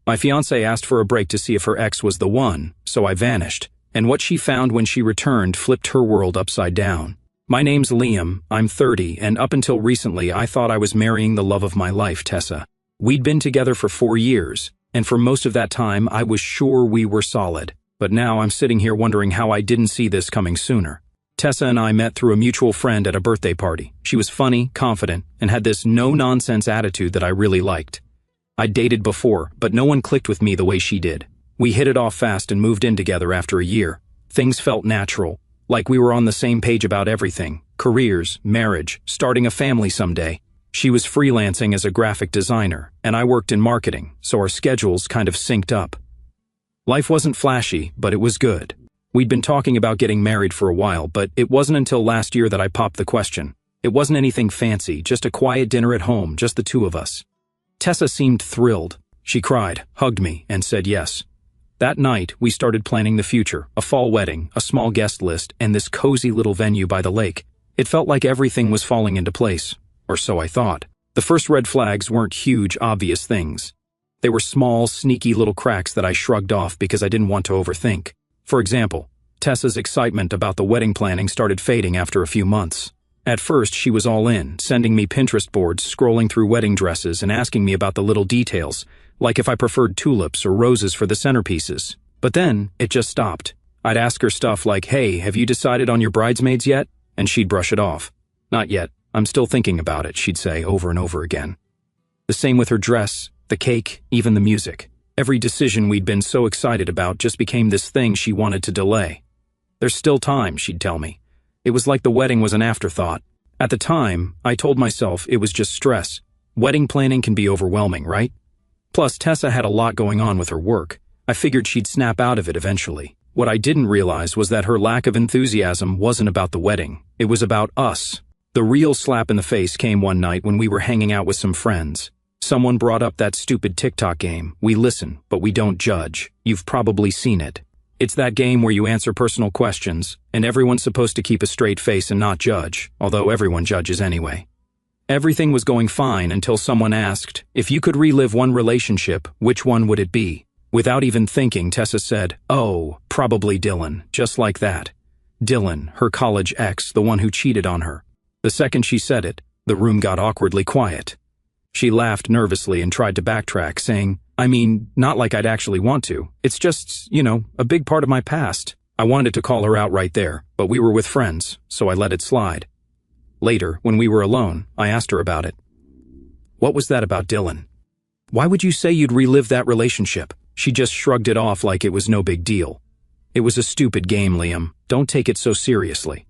My fiancée asked for a break to see if her ex was the one, so I vanished, and what she found when she returned flipped her world upside down. My name's Liam, I'm 30, and up until recently I thought I was marrying the love of my life, Tessa. We'd been together for 4 years, and for most of that time I was sure we were solid. But now I'm sitting here wondering how I didn't see this coming sooner. Tessa and I met through a mutual friend at a birthday party. She was funny, confident, and had this no-nonsense attitude that I really liked. I'd dated before, but no one clicked with me the way she did. We hit it off fast and moved in together after a year. Things felt natural, like we were on the same page about everything: careers, marriage, starting a family someday. She was freelancing as a graphic designer, and I worked in marketing, so our schedules kind of synced up. Life wasn't flashy, but it was good. We'd been talking about getting married for a while, but it wasn't until last year that I popped the question. It wasn't anything fancy, just a quiet dinner at home, just the two of us. Tessa seemed thrilled. She cried, hugged me, and said yes. That night, we started planning the future: a fall wedding, a small guest list, and this cozy little venue by the lake. It felt like everything was falling into place, or so I thought. The first red flags weren't huge, obvious things. They were small, sneaky little cracks that I shrugged off because I didn't want to overthink. For example, Tessa's excitement about the wedding planning started fading after a few months. At first, she was all in, sending me Pinterest boards, scrolling through wedding dresses, and asking me about the little details, like if I preferred tulips or roses for the centerpieces. But then, it just stopped. I'd ask her stuff like, "Hey, have you decided on your bridesmaids yet?" And she'd brush it off. "Not yet. I'm still thinking about it," she'd say over and over again. The same with her dress, the cake, even the music. Every decision we'd been so excited about just became this thing she wanted to delay. "There's still time," she'd tell me. It was like the wedding was an afterthought. At the time, I told myself it was just stress. Wedding planning can be overwhelming, right? Plus, Tessa had a lot going on with her work. I figured she'd snap out of it eventually. What I didn't realize was that her lack of enthusiasm wasn't about the wedding. It was about us. The real slap in the face came one night when we were hanging out with some friends. Someone brought up that stupid TikTok game. We listen, but we don't judge. You've probably seen it. It's that game where you answer personal questions, and everyone's supposed to keep a straight face and not judge, although everyone judges anyway. Everything was going fine until someone asked, if you could relive one relationship, which one would it be? Without even thinking, Tessa said, "Oh, probably Dylan," just like that. Dylan, her college ex, the one who cheated on her. The second she said it, the room got awkwardly quiet. She laughed nervously and tried to backtrack, saying, "I mean, not like I'd actually want to. It's just, a big part of my past." I wanted to call her out right there, but we were with friends, so I let it slide. Later, when we were alone, I asked her about it. "What was that about Dylan? Why would you say you'd relive that relationship?" She just shrugged it off like it was no big deal. "It was a stupid game, Liam. Don't take it so seriously."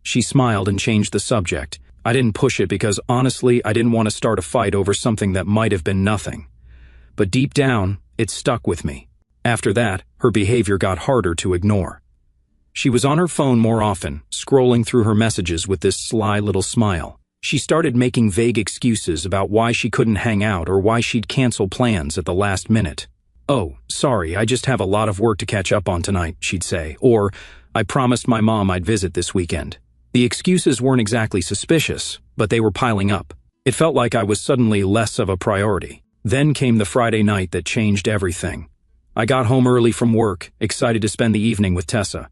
She smiled and changed the subject. I didn't push it because, honestly, I didn't want to start a fight over something that might have been nothing. But deep down, it stuck with me. After that, her behavior got harder to ignore. She was on her phone more often, scrolling through her messages with this sly little smile. She started making vague excuses about why she couldn't hang out or why she'd cancel plans at the last minute. "Oh, sorry, I just have a lot of work to catch up on tonight," she'd say, or, "I promised my mom I'd visit this weekend." The excuses weren't exactly suspicious, but they were piling up. It felt like I was suddenly less of a priority. Then came the Friday night that changed everything. I got home early from work, excited to spend the evening with Tessa.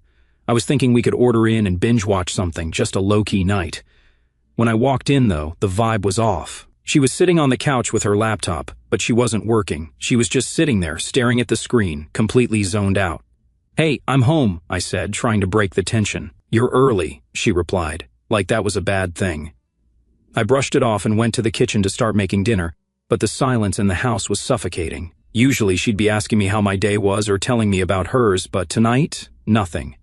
I was thinking we could order in and binge-watch something, just a low-key night. When I walked in, though, the vibe was off. She was sitting on the couch with her laptop, but she wasn't working. She was just sitting there, staring at the screen, completely zoned out. "Hey, I'm home," I said, trying to break the tension. "You're early," she replied, like that was a bad thing. I brushed it off and went to the kitchen to start making dinner, but the silence in the house was suffocating. Usually she'd be asking me how my day was or telling me about hers, but tonight, nothing.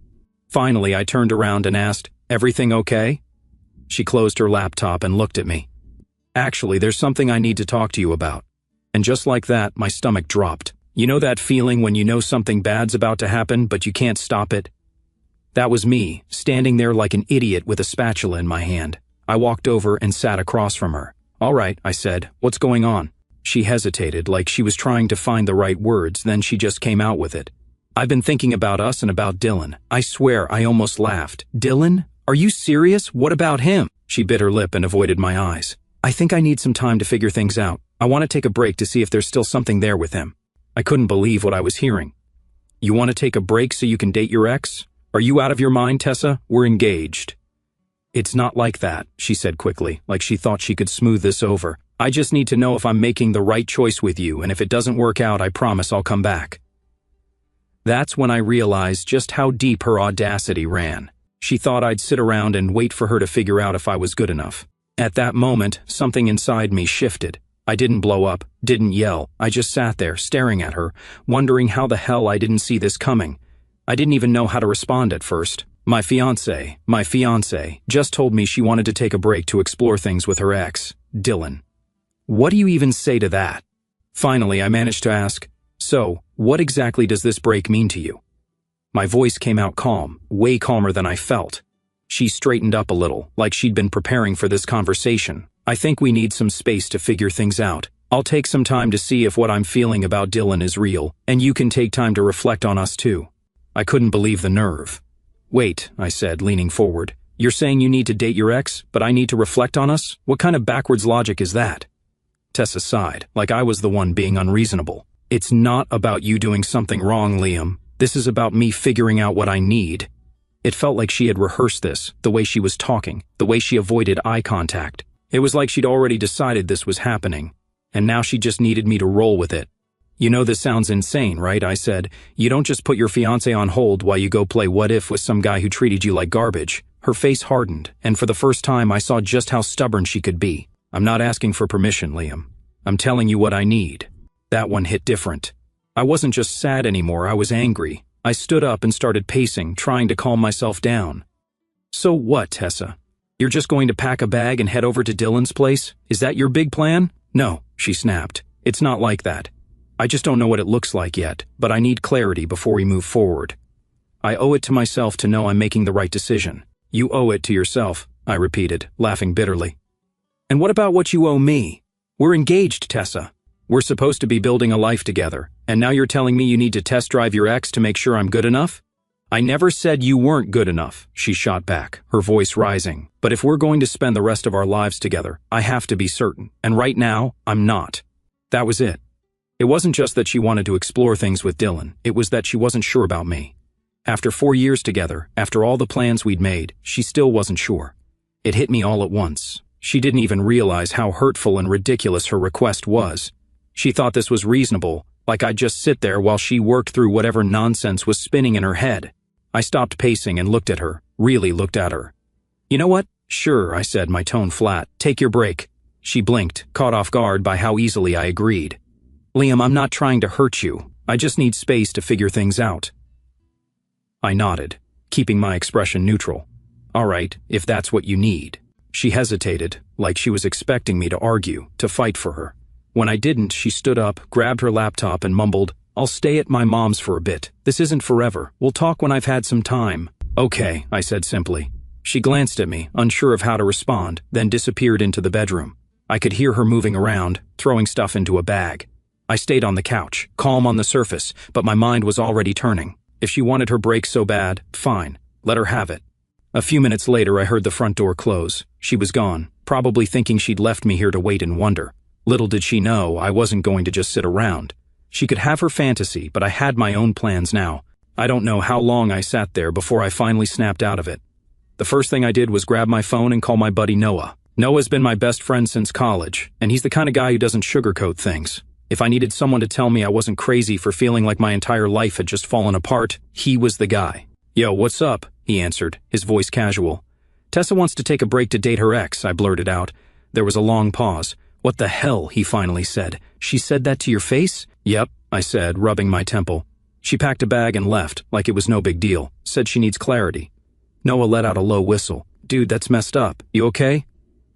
Finally, I turned around and asked, "Everything okay?" She closed her laptop and looked at me. "Actually, there's something I need to talk to you about." And just like that, my stomach dropped. You know that feeling when you know something bad's about to happen, but you can't stop it? That was me, standing there like an idiot with a spatula in my hand. I walked over and sat across from her. "All right," I said, "what's going on?" She hesitated, like she was trying to find the right words, then she just came out with it. "I've been thinking about us and about Dylan." I swear, I almost laughed. "Dylan? Are you serious? What about him?" She bit her lip and avoided my eyes. "I think I need some time to figure things out. I want to take a break to see if there's still something there with him." I couldn't believe what I was hearing. You want to take a break so you can date your ex? Are you out of your mind, Tessa? We're engaged. It's not like that, she said quickly, like she thought she could smooth this over. I just need to know if I'm making the right choice with you, and if it doesn't work out, I promise I'll come back. That's when I realized just how deep her audacity ran. She thought I'd sit around and wait for her to figure out if I was good enough. At that moment, something inside me shifted. I didn't blow up, didn't yell. I just sat there, staring at her, wondering how the hell I didn't see this coming. I didn't even know how to respond at first. My fiancée, just told me she wanted to take a break to explore things with her ex, Dylan. What do you even say to that? Finally, I managed to ask, so, what exactly does this break mean to you? My voice came out calm, way calmer than I felt. She straightened up a little, like she'd been preparing for this conversation. I think we need some space to figure things out. I'll take some time to see if what I'm feeling about Dylan is real, and you can take time to reflect on us too. I couldn't believe the nerve. Wait, I said, leaning forward. You're saying you need to date your ex, but I need to reflect on us? What kind of backwards logic is that? Tessa sighed, like I was the one being unreasonable. It's not about you doing something wrong, Liam. This is about me figuring out what I need. It felt like she had rehearsed this, the way she was talking, the way she avoided eye contact. It was like she'd already decided this was happening, and now she just needed me to roll with it. You know this sounds insane, right? I said. You don't just put your fiancé on hold while you go play what if with some guy who treated you like garbage. Her face hardened, and for the first time I saw just how stubborn she could be. I'm not asking for permission, Liam. I'm telling you what I need. That one hit different. I wasn't just sad anymore, I was angry. I stood up and started pacing, trying to calm myself down. So what, Tessa? You're just going to pack a bag and head over to Dylan's place? Is that your big plan? No, she snapped. It's not like that. I just don't know what it looks like yet, but I need clarity before we move forward. I owe it to myself to know I'm making the right decision. You owe it to yourself, I repeated, laughing bitterly. And what about what you owe me? We're engaged, Tessa. We're supposed to be building a life together, and now you're telling me you need to test drive your ex to make sure I'm good enough? I never said you weren't good enough, she shot back, her voice rising. But if we're going to spend the rest of our lives together, I have to be certain, and right now, I'm not. That was it. It wasn't just that she wanted to explore things with Dylan, it was that she wasn't sure about me. After 4 years together, after all the plans we'd made, she still wasn't sure. It hit me all at once. She didn't even realize how hurtful and ridiculous her request was. She thought this was reasonable, like I'd just sit there while she worked through whatever nonsense was spinning in her head. I stopped pacing and looked at her, really looked at her. You know what? Sure, I said, my tone flat. Take your break. She blinked, caught off guard by how easily I agreed. Liam, I'm not trying to hurt you. I just need space to figure things out. I nodded, keeping my expression neutral. All right, if that's what you need. She hesitated, like she was expecting me to argue, to fight for her. When I didn't, she stood up, grabbed her laptop and mumbled, I'll stay at my mom's for a bit. This isn't forever. We'll talk when I've had some time. Okay, I said simply. She glanced at me, unsure of how to respond, then disappeared into the bedroom. I could hear her moving around, throwing stuff into a bag. I stayed on the couch, calm on the surface, but my mind was already turning. If she wanted her break so bad, fine, let her have it. A few minutes later, I heard the front door close. She was gone, probably thinking she'd left me here to wait and wonder. Little did she know I wasn't going to just sit around. She could have her fantasy, but I had my own plans now. I don't know how long I sat there before I finally snapped out of it. The first thing I did was grab my phone and call my buddy Noah. Noah's been my best friend since college, and he's the kind of guy who doesn't sugarcoat things. If I needed someone to tell me I wasn't crazy for feeling like my entire life had just fallen apart, he was the guy. Yo, what's up? He answered, his voice casual. Tessa wants to take a break to date her ex, I blurted out. There was a long pause. What the hell, he finally said. She said that to your face? Yep, I said, rubbing my temple. She packed a bag and left, like it was no big deal. Said she needs clarity. Noah let out a low whistle. Dude, that's messed up. You okay?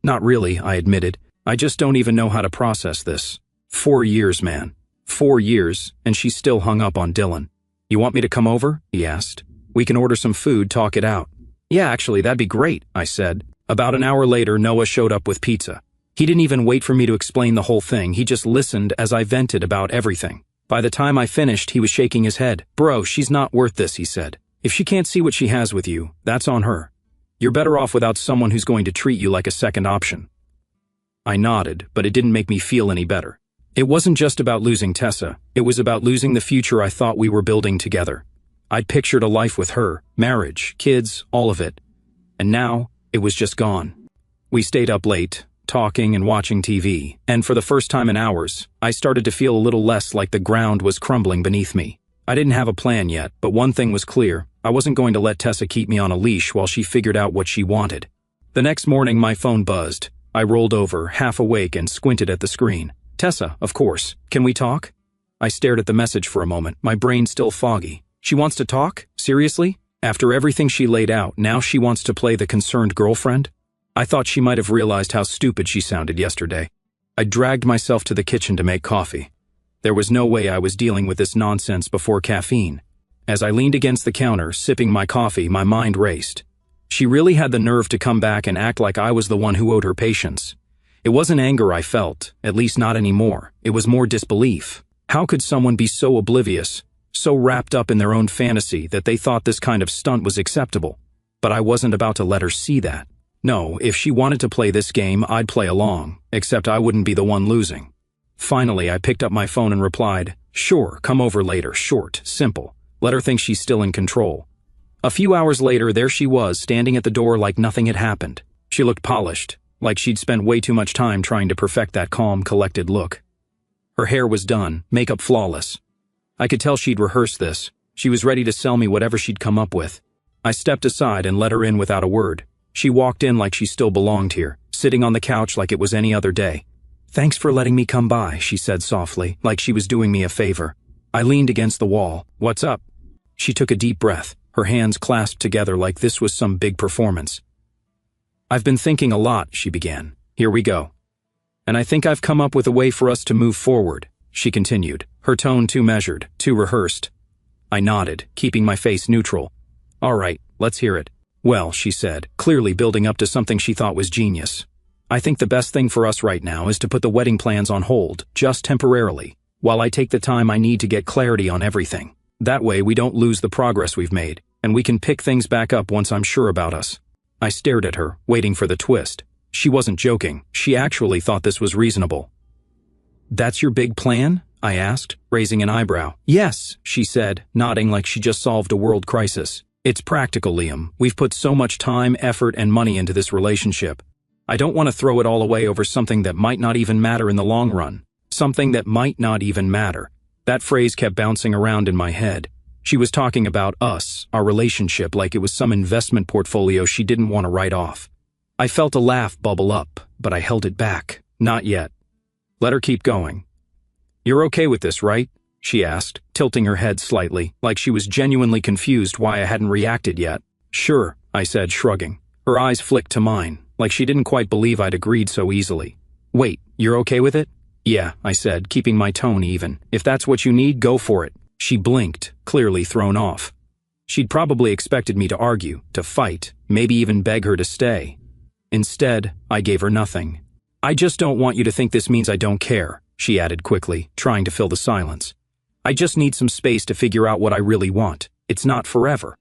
Not really, I admitted. I just don't even know how to process this. 4 years, man. 4 years, and she's still hung up on Dylan. You want me to come over? He asked. We can order some food, talk it out. Yeah, actually, that'd be great, I said. About an hour later, Noah showed up with pizza. He didn't even wait for me to explain the whole thing, he just listened as I vented about everything. By the time I finished, he was shaking his head. Bro, she's not worth this, he said. If she can't see what she has with you, that's on her. You're better off without someone who's going to treat you like a second option. I nodded, but it didn't make me feel any better. It wasn't just about losing Tessa, it was about losing the future I thought we were building together. I'd pictured a life with her, marriage, kids, all of it. And now, it was just gone. We stayed up late, talking and watching TV, and for the first time in hours, I started to feel a little less like the ground was crumbling beneath me. I didn't have a plan yet, but one thing was clear: I wasn't going to let Tessa keep me on a leash while she figured out what she wanted. The next morning, my phone buzzed. I rolled over, half awake, and squinted at the screen. Tessa, of course. Can we talk? I stared at the message for a moment, my brain still foggy. She wants to talk? Seriously? After everything she laid out, now she wants to play the concerned girlfriend? I thought she might have realized how stupid she sounded yesterday. I dragged myself to the kitchen to make coffee. There was no way I was dealing with this nonsense before caffeine. As I leaned against the counter, sipping my coffee, my mind raced. She really had the nerve to come back and act like I was the one who owed her patience. It wasn't anger I felt, at least not anymore. It was more disbelief. How could someone be so oblivious, so wrapped up in their own fantasy that they thought this kind of stunt was acceptable? But I wasn't about to let her see that. No, if she wanted to play this game, I'd play along, except I wouldn't be the one losing. Finally, I picked up my phone and replied, "Sure, come over later, short, simple. Let her think she's still in control." A few hours later, there she was, standing at the door like nothing had happened. She looked polished, like she'd spent way too much time trying to perfect that calm, collected look. Her hair was done, makeup flawless. I could tell she'd rehearsed this. She was ready to sell me whatever she'd come up with. I stepped aside and let her in without a word. She walked in like she still belonged here, sitting on the couch like it was any other day. "Thanks for letting me come by," she said softly, like she was doing me a favor. I leaned against the wall. "What's up?" She took a deep breath, her hands clasped together like this was some big performance. "I've been thinking a lot," she began. "Here we go. And I think I've come up with a way for us to move forward," she continued, her tone too measured, too rehearsed. I nodded, keeping my face neutral. "All right, let's hear it." "Well," she said, clearly building up to something she thought was genius. "I think the best thing for us right now is to put the wedding plans on hold, just temporarily, while I take the time I need to get clarity on everything. That way we don't lose the progress we've made, and we can pick things back up once I'm sure about us." I stared at her, waiting for the twist. She wasn't joking. She actually thought this was reasonable. "That's your big plan?" I asked, raising an eyebrow. "Yes," she said, nodding like she just solved a world crisis. "It's practical, Liam. We've put so much time, effort, and money into this relationship. I don't want to throw it all away over something that might not even matter in the long run. Something that might not even matter." That phrase kept bouncing around in my head. She was talking about us, our relationship, like it was some investment portfolio she didn't want to write off. I felt a laugh bubble up, but I held it back. "Not yet. Let her keep going." "You're okay with this, right?" she asked, tilting her head slightly, like she was genuinely confused why I hadn't reacted yet. "Sure," I said, shrugging. Her eyes flicked to mine, like she didn't quite believe I'd agreed so easily. "Wait, you're okay with it?" "Yeah," I said, keeping my tone even. "If that's what you need, go for it." She blinked, clearly thrown off. She'd probably expected me to argue, to fight, maybe even beg her to stay. Instead, I gave her nothing. "I just don't want you to think this means I don't care," she added quickly, trying to fill the silence. "I just need some space to figure out what I really want. It's not forever."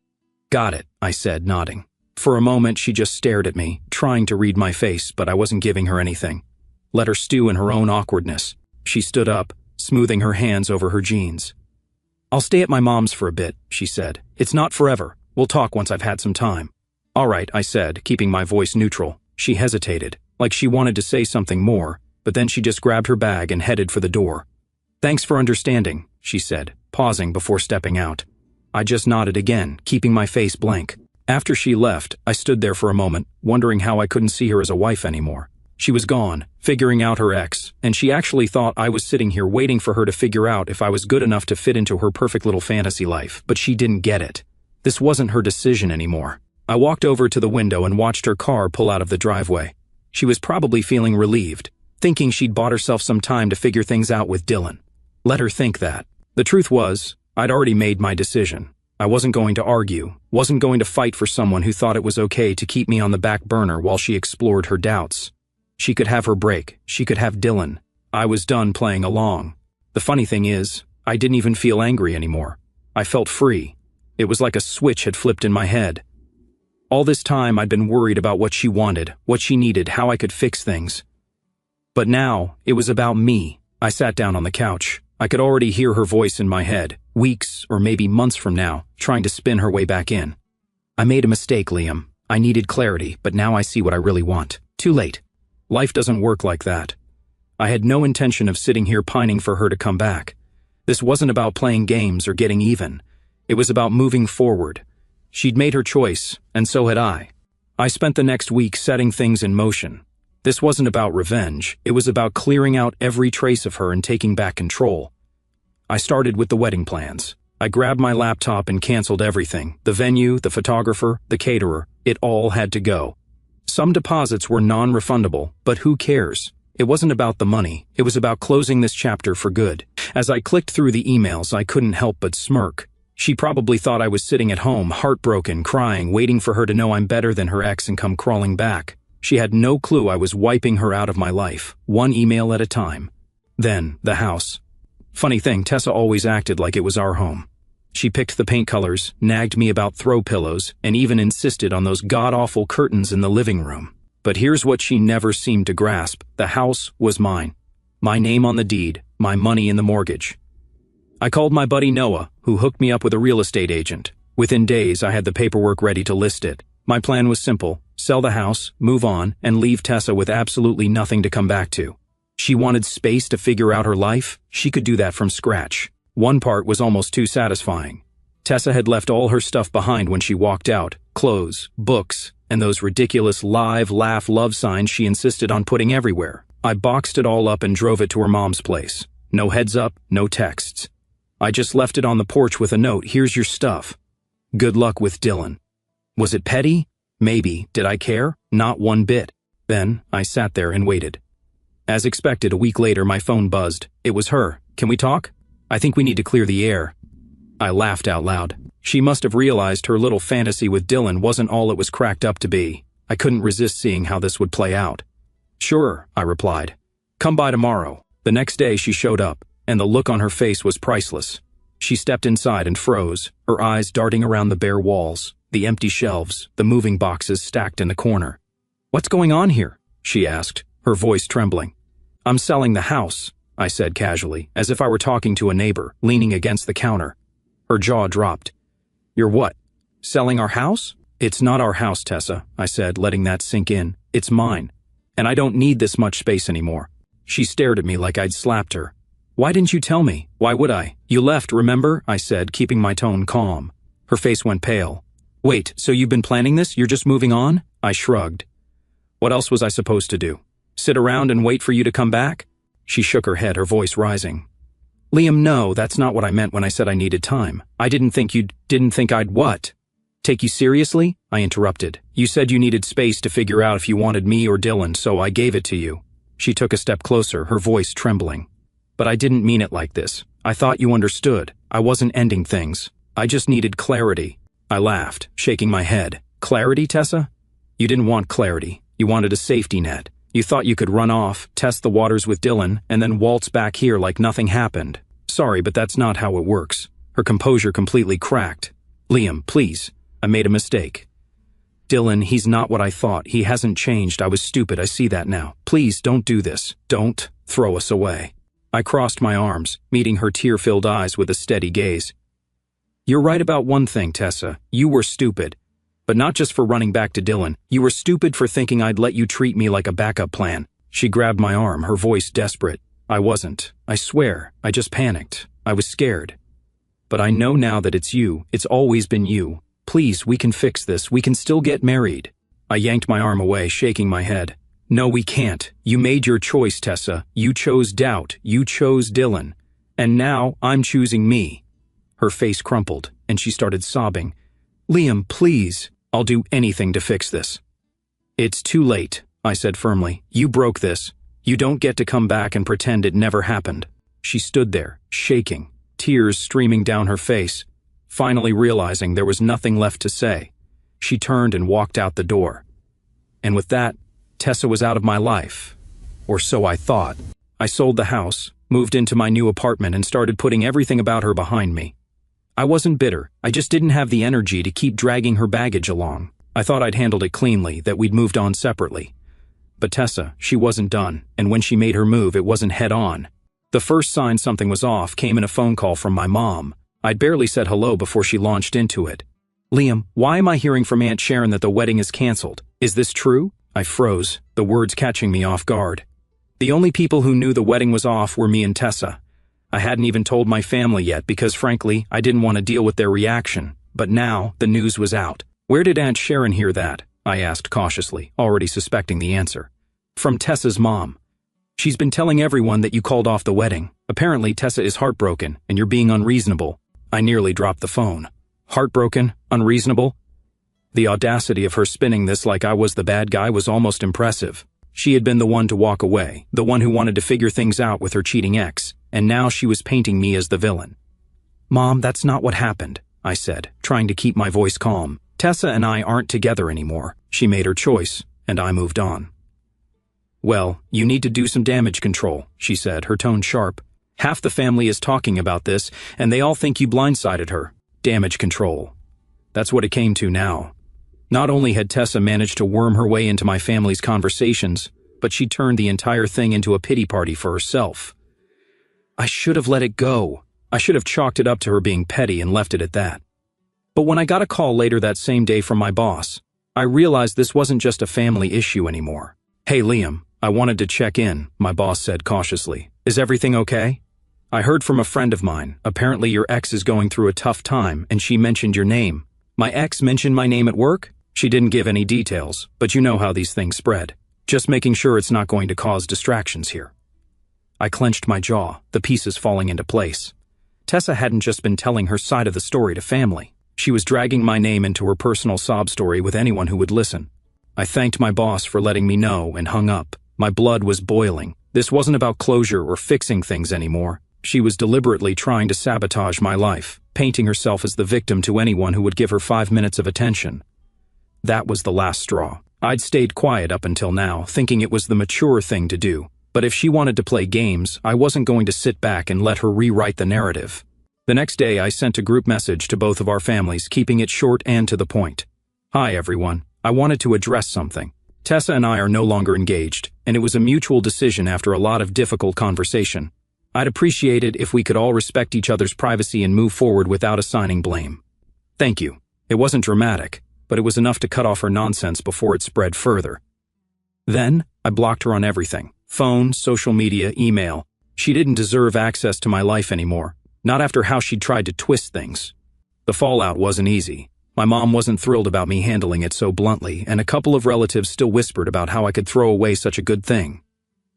"Got it," I said, nodding. For a moment, she just stared at me, trying to read my face, but I wasn't giving her anything. Let her stew in her own awkwardness. She stood up, smoothing her hands over her jeans. "I'll stay at my mom's for a bit," she said. "It's not forever. We'll talk once I've had some time." "All right," I said, keeping my voice neutral. She hesitated, like she wanted to say something more, but then she just grabbed her bag and headed for the door. "Thanks for understanding," she said, pausing before stepping out. I just nodded again, keeping my face blank. After she left, I stood there for a moment, wondering how I couldn't see her as a wife anymore. She was gone, figuring out her ex, and she actually thought I was sitting here waiting for her to figure out if I was good enough to fit into her perfect little fantasy life, but she didn't get it. This wasn't her decision anymore. I walked over to the window and watched her car pull out of the driveway. She was probably feeling relieved, thinking she'd bought herself some time to figure things out with Dylan. Let her think that. The truth was, I'd already made my decision. I wasn't going to argue, wasn't going to fight for someone who thought it was okay to keep me on the back burner while she explored her doubts. She could have her break. She could have Dylan. I was done playing along. The funny thing is, I didn't even feel angry anymore. I felt free. It was like a switch had flipped in my head. All this time I'd been worried about what she wanted, what she needed, how I could fix things. But now, it was about me. I sat down on the couch. I could already hear her voice in my head, weeks or maybe months from now, trying to spin her way back in. I made a mistake, Liam. I needed clarity, but now I see what I really want. Too late. Life doesn't work like that. I had no intention of sitting here pining for her to come back. This wasn't about playing games or getting even. It was about moving forward. She'd made her choice, and so had I. I spent the next week setting things in motion. This wasn't about revenge, it was about clearing out every trace of her and taking back control. I started with the wedding plans. I grabbed my laptop and canceled everything. The venue, the photographer, the caterer, it all had to go. Some deposits were non-refundable, but who cares? It wasn't about the money, it was about closing this chapter for good. As I clicked through the emails, I couldn't help but smirk. She probably thought I was sitting at home, heartbroken, crying, waiting for her to know I'm better than her ex and come crawling back. She had no clue I was wiping her out of my life, one email at a time. Then, the house. Funny thing, Tessa always acted like it was our home. She picked the paint colors, nagged me about throw pillows, and even insisted on those god-awful curtains in the living room. But here's what she never seemed to grasp. The house was mine. My name on the deed, my money in the mortgage. I called my buddy Noah, who hooked me up with a real estate agent. Within days, I had the paperwork ready to list it. My plan was simple: sell the house, move on, and leave Tessa with absolutely nothing to come back to. She wanted space to figure out her life. She could do that from scratch. One part was almost too satisfying. Tessa had left all her stuff behind when she walked out: clothes, books, and those ridiculous live, laugh, love signs she insisted on putting everywhere. I boxed it all up and drove it to her mom's place. No heads up, no texts. I just left it on the porch with a note: here's your stuff. Good luck with Dylan. Was it petty? Maybe. Did I care? Not one bit. Then, I sat there and waited. As expected, a week later, my phone buzzed. It was her. Can we talk? I think we need to clear the air. I laughed out loud. She must have realized her little fantasy with Dylan wasn't all it was cracked up to be. I couldn't resist seeing how this would play out. Sure, I replied. Come by tomorrow. The next day she showed up, and the look on her face was priceless. She stepped inside and froze, her eyes darting around the bare walls, the empty shelves, the moving boxes stacked in the corner. What's going on here? She asked, her voice trembling. I'm selling the house, I said casually, as if I were talking to a neighbor, leaning against the counter. Her jaw dropped. You're what? Selling our house? It's not our house, Tessa, I said, letting that sink in. It's mine. And I don't need this much space anymore. She stared at me like I'd slapped her. Why didn't you tell me? Why would I? You left, remember? I said, keeping my tone calm. Her face went pale. Wait, so you've been planning this? You're just moving on? I shrugged. What else was I supposed to do? Sit around and wait for you to come back? She shook her head, her voice rising. Liam, no, that's not what I meant when I said I needed time. I didn't think I'd what? Take you seriously? I interrupted. You said you needed space to figure out if you wanted me or Dylan, so I gave it to you. She took a step closer, her voice trembling. But I didn't mean it like this. I thought you understood. I wasn't ending things. I just needed clarity. I laughed, shaking my head. Clarity, Tessa? You didn't want clarity. You wanted a safety net. You thought you could run off, test the waters with Dylan, and then waltz back here like nothing happened. Sorry, but that's not how it works. Her composure completely cracked. Liam, please. I made a mistake. Dylan, he's not what I thought. He hasn't changed. I was stupid. I see that now. Please, don't do this. Don't throw us away. I crossed my arms, meeting her tear-filled eyes with a steady gaze. You're right about one thing, Tessa. You were stupid. But not just for running back to Dylan. You were stupid for thinking I'd let you treat me like a backup plan. She grabbed my arm, her voice desperate. I wasn't. I swear. I just panicked. I was scared. But I know now that it's you. It's always been you. Please, we can fix this. We can still get married. I yanked my arm away, shaking my head. No, we can't. You made your choice, Tessa. You chose doubt. You chose Dylan. And now I'm choosing me. Her face crumpled, and she started sobbing. Liam, please. I'll do anything to fix this. It's too late, I said firmly. You broke this. You don't get to come back and pretend it never happened. She stood there, shaking, tears streaming down her face. Finally realizing there was nothing left to say, she turned and walked out the door. And with that, Tessa was out of my life. Or so I thought. I sold the house, moved into my new apartment, and started putting everything about her behind me. I wasn't bitter. I just didn't have the energy to keep dragging her baggage along. I thought I'd handled it cleanly, that we'd moved on separately. But Tessa, she wasn't done, and when she made her move, it wasn't head on. The first sign something was off came in a phone call from my mom. I'd barely said hello before she launched into it. "Liam, why am I hearing from Aunt Sharon that the wedding is canceled? Is this true?" I froze, the words catching me off guard. The only people who knew the wedding was off were me and Tessa. I hadn't even told my family yet because, frankly, I didn't want to deal with their reaction. But now, the news was out. "Where did Aunt Sharon hear that?" I asked cautiously, already suspecting the answer. "From Tessa's mom. She's been telling everyone that you called off the wedding. Apparently, Tessa is heartbroken, and you're being unreasonable." I nearly dropped the phone. Heartbroken? Unreasonable? The audacity of her spinning this like I was the bad guy was almost impressive. She had been the one to walk away, the one who wanted to figure things out with her cheating ex, and now she was painting me as the villain. "Mom, that's not what happened," I said, trying to keep my voice calm. "Tessa and I aren't together anymore. She made her choice, and I moved on." "Well, you need to do some damage control," she said, her tone sharp. "Half the family is talking about this, and they all think you blindsided her. Damage control. That's what it came to now. Not only had Tessa managed to worm her way into my family's conversations, but she turned the entire thing into a pity party for herself. I should have let it go. I should have chalked it up to her being petty and left it at that. But when I got a call later that same day from my boss, I realized this wasn't just a family issue anymore. "Hey Liam, I wanted to check in," my boss said cautiously. "Is everything okay? I heard from a friend of mine. Apparently your ex is going through a tough time and she mentioned your name." "My ex mentioned my name at work?" "She didn't give any details, but you know how these things spread. Just making sure it's not going to cause distractions here." I clenched my jaw, the pieces falling into place. Tessa hadn't just been telling her side of the story to family. She was dragging my name into her personal sob story with anyone who would listen. I thanked my boss for letting me know and hung up. My blood was boiling. This wasn't about closure or fixing things anymore. She was deliberately trying to sabotage my life, painting herself as the victim to anyone who would give her 5 minutes of attention. That was the last straw. I'd stayed quiet up until now, thinking it was the mature thing to do. But if she wanted to play games, I wasn't going to sit back and let her rewrite the narrative. The next day, I sent a group message to both of our families, keeping it short and to the point. "Hi, everyone. I wanted to address something. Tessa and I are no longer engaged, and it was a mutual decision after a lot of difficult conversation. I'd appreciate it if we could all respect each other's privacy and move forward without assigning blame. Thank you." It wasn't dramatic, but it was enough to cut off her nonsense before it spread further. Then, I blocked her on everything. Phone, social media, email. She didn't deserve access to my life anymore, not after how she'd tried to twist things. The fallout wasn't easy. My mom wasn't thrilled about me handling it so bluntly, and a couple of relatives still whispered about how I could throw away such a good thing.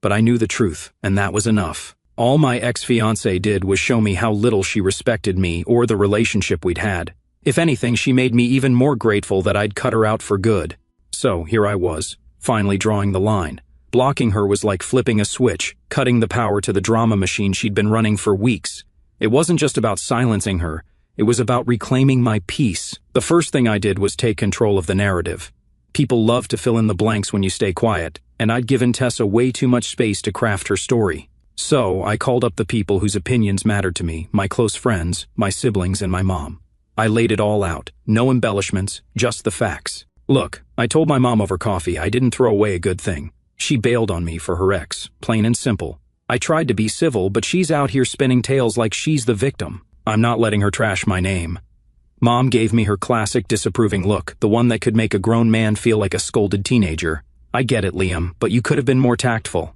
But I knew the truth, and that was enough. All my ex-fiancée did was show me how little she respected me or the relationship we'd had. If anything, she made me even more grateful that I'd cut her out for good. So here I was, finally drawing the line. Blocking her was like flipping a switch, cutting the power to the drama machine she'd been running for weeks. It wasn't just about silencing her, it was about reclaiming my peace. The first thing I did was take control of the narrative. People love to fill in the blanks when you stay quiet, and I'd given Tessa way too much space to craft her story. So I called up the people whose opinions mattered to me, my close friends, my siblings, and my mom. I laid it all out, no embellishments, just the facts. Look, I told my mom over coffee I didn't throw away a good thing. She bailed on me for her ex, plain and simple. I tried to be civil, but she's out here spinning tales like she's the victim. I'm not letting her trash my name. Mom gave me her classic disapproving look, the one that could make a grown man feel like a scolded teenager. I get it, Liam, but you could have been more tactful.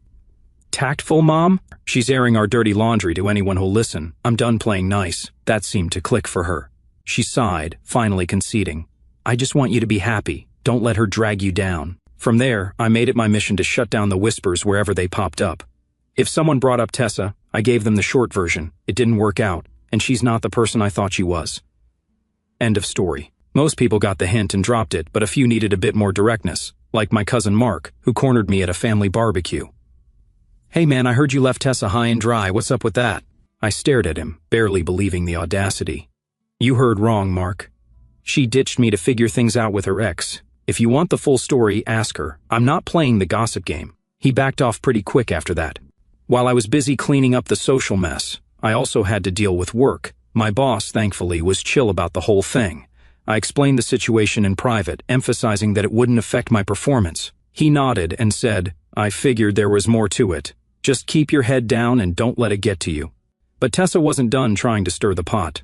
Tactful, Mom? She's airing our dirty laundry to anyone who'll listen. I'm done playing nice. That seemed to click for her. She sighed, finally conceding. I just want you to be happy. Don't let her drag you down. From there, I made it my mission to shut down the whispers wherever they popped up. If someone brought up Tessa, I gave them the short version. It didn't work out, and she's not the person I thought she was. End of story. Most people got the hint and dropped it, but a few needed a bit more directness, like my cousin Mark, who cornered me at a family barbecue. Hey man, I heard you left Tessa high and dry. What's up with that? I stared at him, barely believing the audacity. You heard wrong, Mark. She ditched me to figure things out with her ex. If you want the full story, ask her. I'm not playing the gossip game. He backed off pretty quick after that. While I was busy cleaning up the social mess, I also had to deal with work. My boss, thankfully, was chill about the whole thing. I explained the situation in private, emphasizing that it wouldn't affect my performance. He nodded and said, I figured there was more to it. Just keep your head down and don't let it get to you. But Tessa wasn't done trying to stir the pot.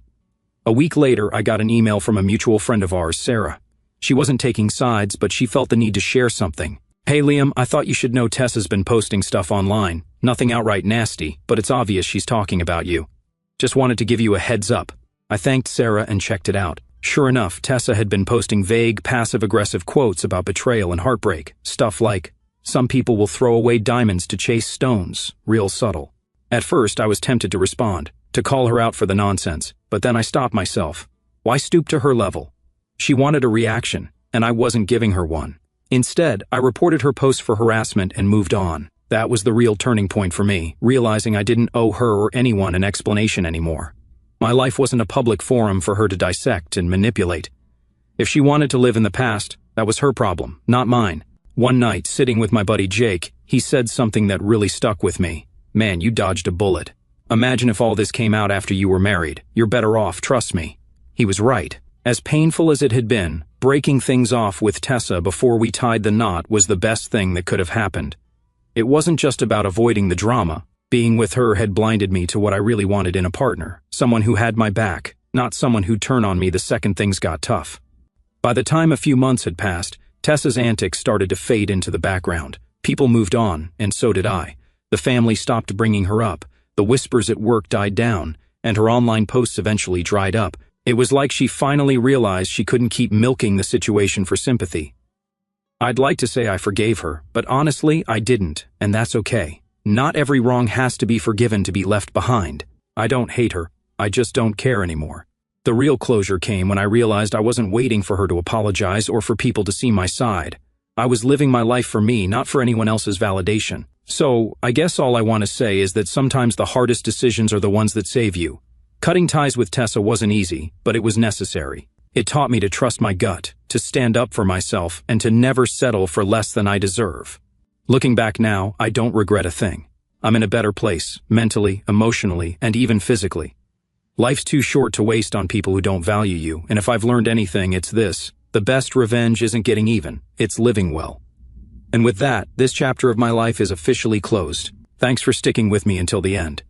A week later, I got an email from a mutual friend of ours, Sarah. She wasn't taking sides, but she felt the need to share something. "Hey Liam, I thought you should know Tessa's been posting stuff online. Nothing outright nasty, but it's obvious she's talking about you. Just wanted to give you a heads up." I thanked Sarah and checked it out. Sure enough, Tessa had been posting vague, passive-aggressive quotes about betrayal and heartbreak. Stuff like, "Some people will throw away diamonds to chase stones," real subtle. At first, I was tempted to respond, to call her out for the nonsense, but then I stopped myself. Why stoop to her level? She wanted a reaction, and I wasn't giving her one. Instead, I reported her post for harassment and moved on. That was the real turning point for me, realizing I didn't owe her or anyone an explanation anymore. My life wasn't a public forum for her to dissect and manipulate. If she wanted to live in the past, that was her problem, not mine. One night, sitting with my buddy Jake, he said something that really stuck with me. "Man, you dodged a bullet. Imagine if all this came out after you were married. You're better off, trust me." He was right. As painful as it had been, breaking things off with Tessa before we tied the knot was the best thing that could have happened. It wasn't just about avoiding the drama. Being with her had blinded me to what I really wanted in a partner, someone who had my back, not someone who'd turn on me the second things got tough. By the time a few months had passed, Tessa's antics started to fade into the background. People moved on, and so did I. The family stopped bringing her up, the whispers at work died down, and her online posts eventually dried up. It was like she finally realized she couldn't keep milking the situation for sympathy. I'd like to say I forgave her, but honestly, I didn't, and that's okay. Not every wrong has to be forgiven to be left behind. I don't hate her, I just don't care anymore. The real closure came when I realized I wasn't waiting for her to apologize or for people to see my side. I was living my life for me, not for anyone else's validation. So, I guess all I want to say is that sometimes the hardest decisions are the ones that save you. Cutting ties with Tessa wasn't easy, but it was necessary. It taught me to trust my gut, to stand up for myself, and to never settle for less than I deserve. Looking back now, I don't regret a thing. I'm in a better place, mentally, emotionally, and even physically. Life's too short to waste on people who don't value you, and if I've learned anything, it's this. The best revenge isn't getting even, it's living well. And with that, this chapter of my life is officially closed. Thanks for sticking with me until the end.